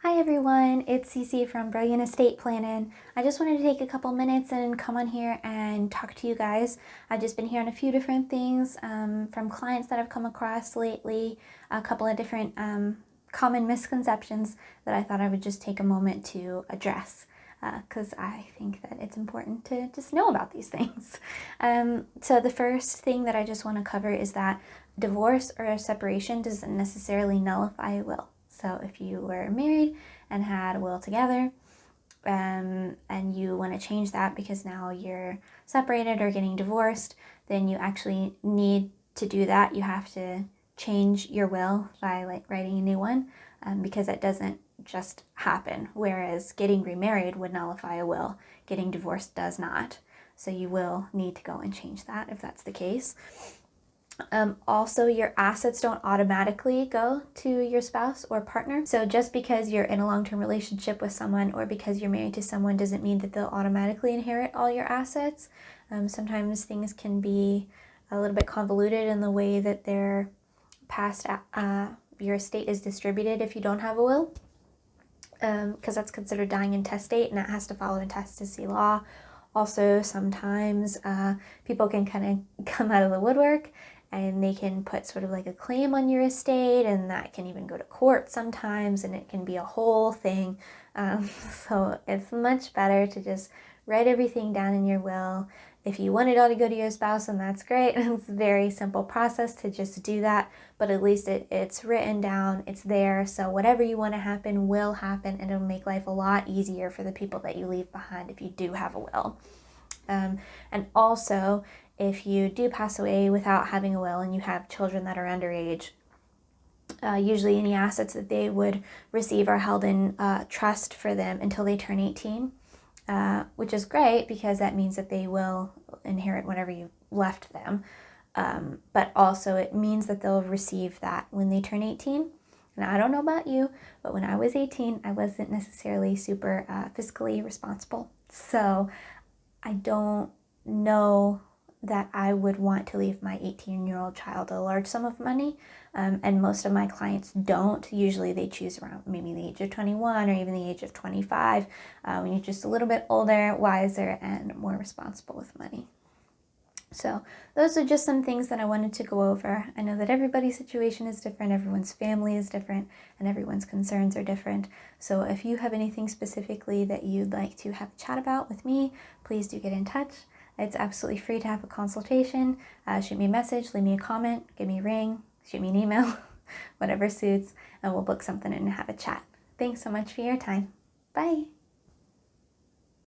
Hi everyone, it's Cece from Brilliant Estate Planning. I just wanted to take a couple minutes and come on here and talk to you guys. I've just been hearing a few different things from clients that I've come across lately, a couple of different common misconceptions that I thought I would just take a moment to address because I think that it's important to just know about these things. So the first thing that I just want to cover is that divorce or a separation doesn't necessarily nullify a will. So if you were married and had a will together, and you want to change that because now you're separated or getting divorced, then you actually need to do that. You have to change your will by writing a new one, because it doesn't just happen. Whereas getting remarried would nullify a will, getting divorced does not. So you will need to go and change that if that's the case. Also, your assets don't automatically go to your spouse or partner. So just because you're in a long-term relationship with someone or because you're married to someone doesn't mean that they'll automatically inherit all your assets. Sometimes things can be a little bit convoluted in the way that their past your estate is distributed if you don't have a will, because that's considered dying intestate and that has to follow intestacy law. Also, sometimes people can kind of come out of the woodwork and they can put sort of like a claim on your estate, and that can even go to court sometimes, and it can be a whole thing. So it's much better to just write everything down in your will. If you want it all to go to your spouse, then that's great. It's a very simple process to just do that, but at least it's written down, it's there, so whatever you want to happen will happen, and it'll make life a lot easier for the people that you leave behind if you do have a will. And also, if you do pass away without having a will and you have children that are underage, usually any assets that they would receive are held in trust for them until they turn 18, which is great because that means that they will inherit whatever you left them. But also it means that they'll receive that when they turn 18. And I don't know about you, but when I was 18, I wasn't necessarily super fiscally responsible. So I don't know that I would want to leave my 18-year-old child a large sum of money, and most of my clients don't. Usually they choose around maybe the age of 21 or even the age of 25, when you're just a little bit older, wiser, and more responsible with money. So those are just some things that I wanted to go over. I know that everybody's situation is different, everyone's family is different, and everyone's concerns are different. So if you have anything specifically that you'd like to have a chat about with me, please do get in touch. It's absolutely free to have a consultation. Shoot me a message, leave me a comment, give me a ring, shoot me an email, whatever suits, and we'll book something in and have a chat. Thanks so much for your time. Bye.